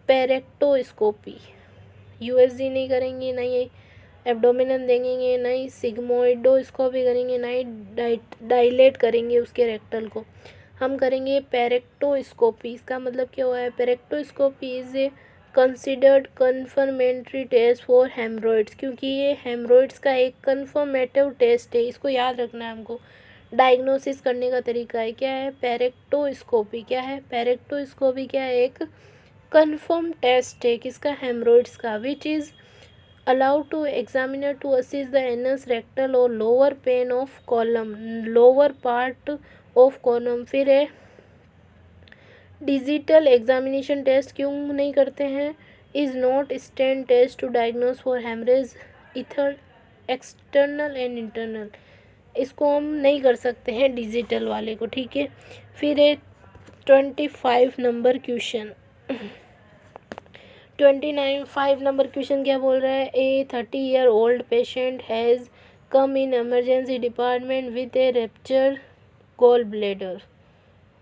पेरेक्टोस्कोपी। यूएसजी नहीं करेंगे, ना ही एब्डोमिनल देंगे, ना ही सिग्मोइडोस्कोपी करेंगे, ना ही डाइलेट करेंगे उसके रेक्टल को। हम करेंगे पेरेक्टोस्कोपी। इसका मतलब क्या हुआ है? Proctoscopy is a considered confirmatory test for haemorrhoids, क्योंकि ये हेमरॉइड्स का एक कन्फर्मेटिव टेस्ट है। इसको याद रखना है हमको। डायग्नोसिस करने का तरीका है, क्या है? पेरेक्टोस्कोपी। क्या है? पेरेक्टोस्कोपी क्या है? एक कन्फर्म टेस्ट है किसका? हेमरॉइड्स का, which is allowed to examiner to assess the anus rectal or lower pane of column, lower part of column। फिर है डिजिटल एग्जामिनेशन टेस्ट क्यों नहीं करते हैं? Is not stand test to diagnose for haemorrhage either external and internal. इसको हम नहीं कर सकते हैं डिजिटल वाले को, ठीक है। फिर है 25 नंबर क्वेश्चन। 5 नंबर क्वेश्चन क्या बोल रहा है? A 30-year-old patient has come in emergency department with a rupture gall bladder.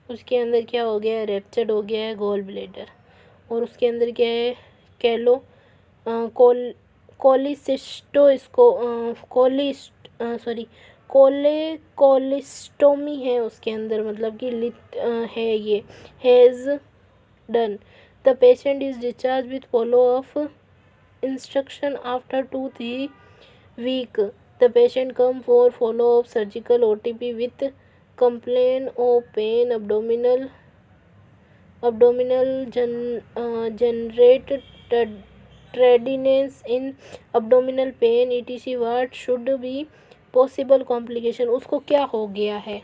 उसके अंदर क्या हो गया है? रेप्चर्ड हो गया है गॉल ब्लैडर। और उसके अंदर क्या है? कोलिस्टोमी है उसके अंदर, मतलब कि लिट है ये। Has done. The patient is discharged with follow-up instruction after 2-3 weeks. The patient come for follow-up surgical OTP with complaint of pain, abdominal generate tardiness in abdominal pain etc. What should be possible complication? उसको क्या हो गया है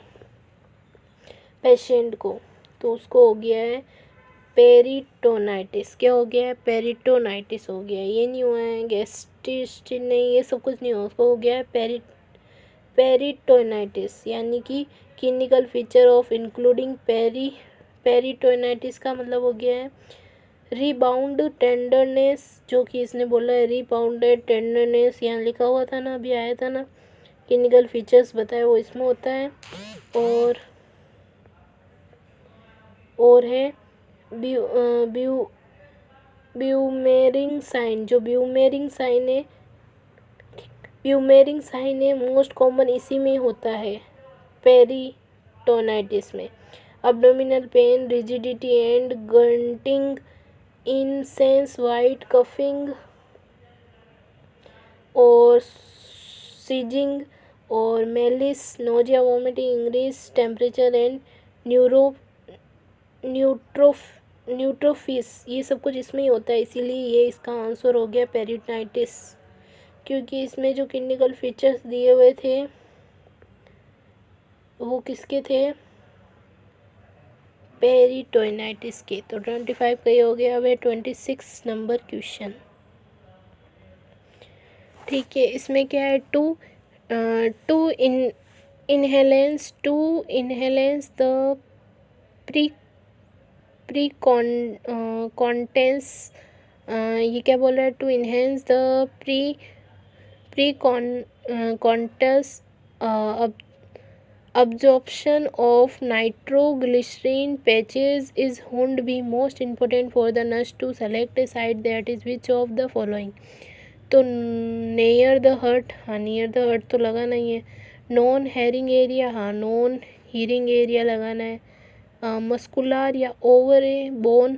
patient को? तो उसको हो गया है पेरिटोनाइटिस। क्या हो गया है? पेरिटोनाइटिस हो गया है। ये नहीं हुआ है गैस्ट्रिटिस, नहीं, ये सब कुछ नहीं हुआ। उसको हो गया है पेरिटोनाइटिस, यानी कि clinical feature of including peritonitis का मतलब हो गया है रीबाउंड टेंडरनेस, जो कि इसने बोला है रीबाउंडेड टेंडरनेस। यहाँ लिखा हुआ था ना, अभी आया था ना, क्लिनिकल फीचर्स बताए वो इसमें होता है। और है ब्यूमेरिंग साइन। जो ब्यूमेरिंग साइन है मोस्ट कॉमन इसी में होता है, पेरिटोनाइटिस में। abdominal pain, rigidity and grunting, intense while coughing और सीजिंग और malaise, nausea, vomiting, increase temperature and neutrophils, ये सब कुछ इसमें ही होता है। इसीलिए ये इसका आंसर हो गया पेरिटोनाइटिस, क्योंकि इसमें जो क्लिनिकल फीचर्स दिए हुए थे वो किसके थे? पेरिटोनाइटिस के। तो 25 का ये हो गया। अब है 26 नंबर क्वेश्चन, ठीक है। इसमें क्या है? To enhance the pre contents, ये क्या बोल रहा है? To enhance the pre contents absorption of nitroglycerin patches is would be most important for the nurse to select a site that is which of the following। तो near the heart, हाँ near the heart तो लगाना ही है। Non hearing area, हाँ non hearing area लगाना है। Muscular या over ए bone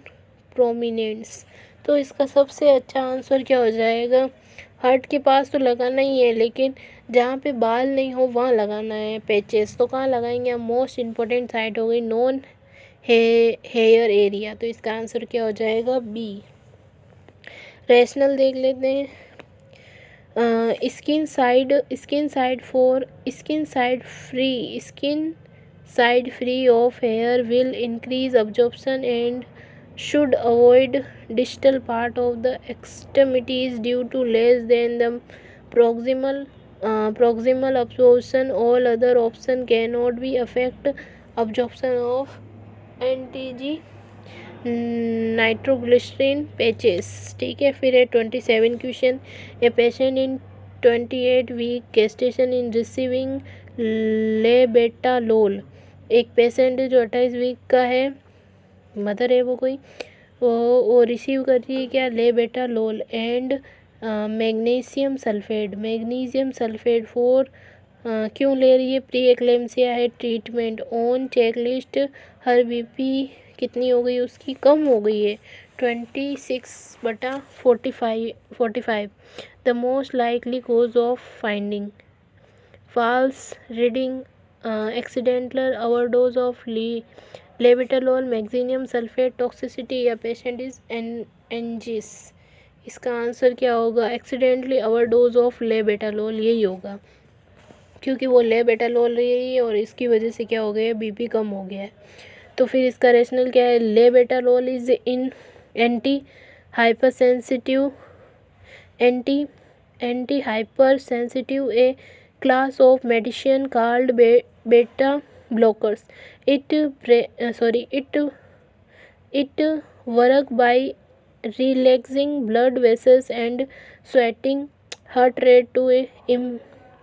prominence. तो इसका सबसे अच्छा आंसर क्या हो जाएगा? हार्ट के पास तो लगाना ही है, लेकिन जहाँ पे बाल नहीं हो वहाँ लगाना है पैचेस। तो कहाँ लगाएंगे हम? मोस्ट इम्पोर्टेंट साइट हो गई नॉन हेयर एरिया। तो इसका आंसर क्या हो जाएगा? बी। रैशनल देख लेते हैं। Skin side free of hair will increase absorption and should avoid distal part of the extremities due to less than the proximal absorption. All other option cannot be affect absorption of anti nitroglycerin patches, ठीक है। फिर है 27 question. A patient in 28 week gestation in receiving labetalol. एक पेशेंट जो 28 week का है, mother है वो कोई, वो रिसीव कर रही है क्या, labetalol and magnesium sulphate for क्यों ले रही है, प्री एक्लेम्सिया है treatment. On check list her BP कितनी हो गई उसकी, कम हो गई है 26/45। The most likely cause of finding false reading, accidental overdose of labetalol, magnesium sulphate toxicity, या पेशेंट इज एनजिस। इसका आंसर क्या होगा, एक्सीडेंटली ओवरडोज ऑफ लेबेटालोल, यही होगा, क्योंकि वो लेबेटालोल ले रही है और इसकी वजह से क्या हो गया है, बीपी कम हो गया है। तो फिर इसका रेशनल क्या है, labetalol is in anti hyper sensitive A class of medicine called beta blockers. It work by relaxing blood vessels and sweating heart rate to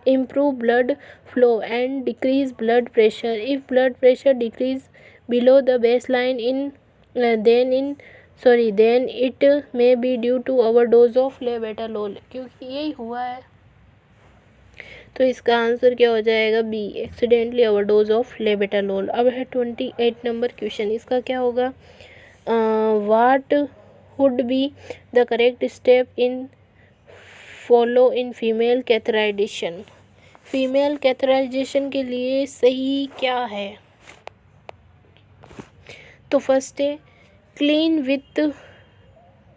improve blood flow and decrease blood pressure. If blood pressure decrease below the baseline then it may be due to overdose of labetalol, क्योंकि यही हुआ है। तो इसका answer क्या हो जाएगा, B, accidentally overdose of labetalol. अब है 28 नंबर क्वेश्चन, इसका क्या होगा, what would be the correct step in follow in female catheterisation. Female catheterisation के लिए सही क्या है, तो फर्स्ट है क्लीन विथ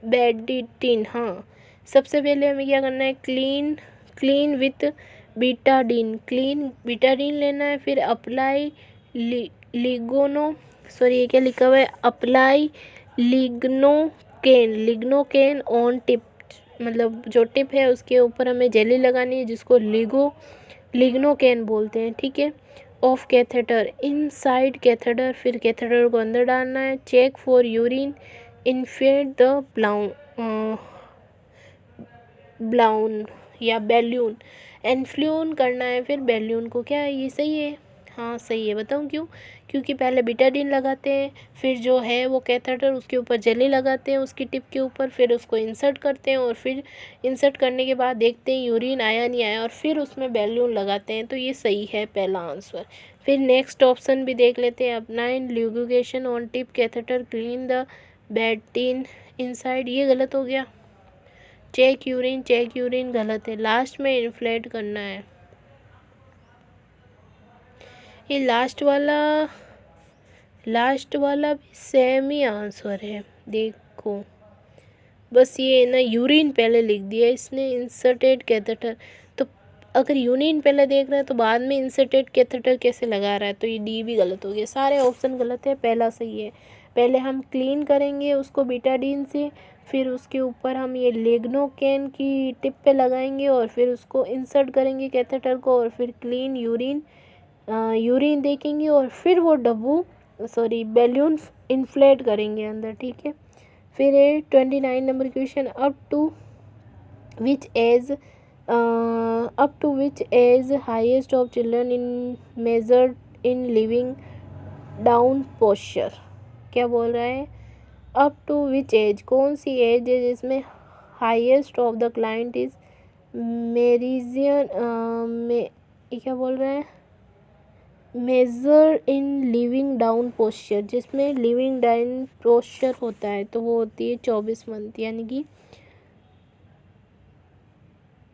बेडिटिन। हाँ, सबसे पहले हमें क्या करना है, क्लीन विथ बीटाडीन लेना है। फिर अप्लाई ये क्या लिखा हुआ है, अप्लाई लिग्नोकेन ऑन टिप, मतलब जो टिप है उसके ऊपर हमें जेली लगानी है जिसको लिग्नोकेन बोलते हैं, ठीक है। ऑफ कैथेटर इनसाइड कैथेटर, फिर कैथेटर को अंदर डालना है। Check for urine inflate the balloon या बैल्यून, एनफ्लून करना है फिर बैल्यून को। क्या है ये सही है, हाँ सही है, बताऊँ क्यों, क्योंकि पहले बीटाडीन लगाते हैं, फिर जो है वो कैथेटर उसके ऊपर जेली लगाते हैं उसकी टिप के ऊपर, फिर उसको इंसर्ट करते हैं और फिर इंसर्ट करने के बाद देखते हैं यूरिन आया नहीं आया और फिर उसमें बैल्यून लगाते हैं। तो ये सही है पहला आंसर। फिर नेक्स्ट ऑप्शन भी देख लेते हैं, अपनाइन lubrication on tip catheter clean the bedding inside, ये गलत हो गया। चेक यूरिन गलत है। लास्ट में इन्फ्लेट करना है, ये लास्ट वाला भी सेम ही आंसर है। देखो बस ये ना यूरिन पहले लिख दिया इसने, इंसर्टेड कैथेटर, तो अगर यूरिन पहले देख रहा है तो बाद में इंसर्टेड कैथेटर कैसे लगा रहा है, तो ये डी भी गलत हो गया। सारे ऑप्शन गलत है, पहला सही है। पहले हम क्लीन करेंगे उसको बीटाडीन से, फिर उसके ऊपर हम ये लिग्नोकेन की टिप पे लगाएंगे और फिर उसको इंसर्ट करेंगे कैथेटर को, और फिर क्लीन यूरिन देखेंगे और फिर वो बैल्यून इन्फ्लेट करेंगे अंदर, ठीक है। फिर 29 number question, up to which age highest of children in measured in living down posture. क्या बोल रहा है, अप टू विच एज, कौन सी एज है जिसमें highest of the client is मेरिजियन में, क्या बोल रहा है, measure in living down posture, जिसमें लिविंग डाउन पोस्चर होता है तो वो होती है 24 मंथ, यानी कि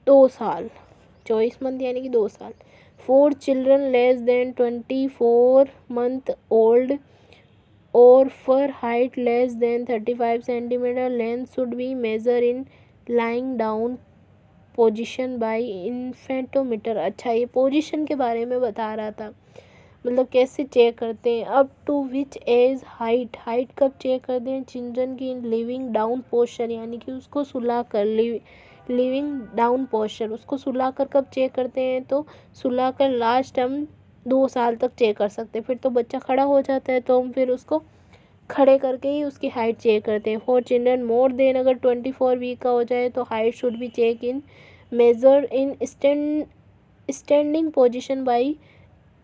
2 साल। 24 मंथ यानी कि 2 साल। 4 children less than 24 month old और for height less than 35 centimetre, length should be measure in lying down position by infantometer. अच्छा, ये पोजीशन के बारे में बता रहा था, मतलब कैसे चेक करते हैं। Up to which age height कब चेक करते हैं, चिल्ड्रन की लिविंग डाउन पोस्चर, यानी कि उसको सुला कर, लिविंग डाउन पोस्चर उसको सुला कर कब चेक करते हैं, तो सुला कर लास्ट हम 2 साल तक चेक कर सकते हैं। फिर तो बच्चा खड़ा हो जाता है तो हम फिर उसको खड़े करके ही उसकी हाइट चेक करते हैं। 4 चिल्ड्रन मोर देन, अगर 24 वीक का हो जाए तो height should be check in measure in standing position by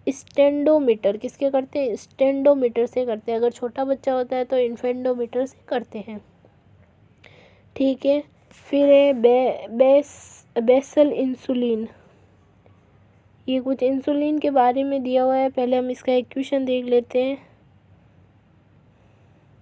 stadiometer. किसके करते हैं? स्टेंडोमीटर से करते हैं। अगर छोटा बच्चा होता है तो इन्फेंडोमीटर से करते हैं। ठीक है, फिर है बेसल इंसुलिन। ये कुछ इंसुलिन के बारे में दिया हुआ है। पहले हम इसका इक्वेशन देख लेते हैं।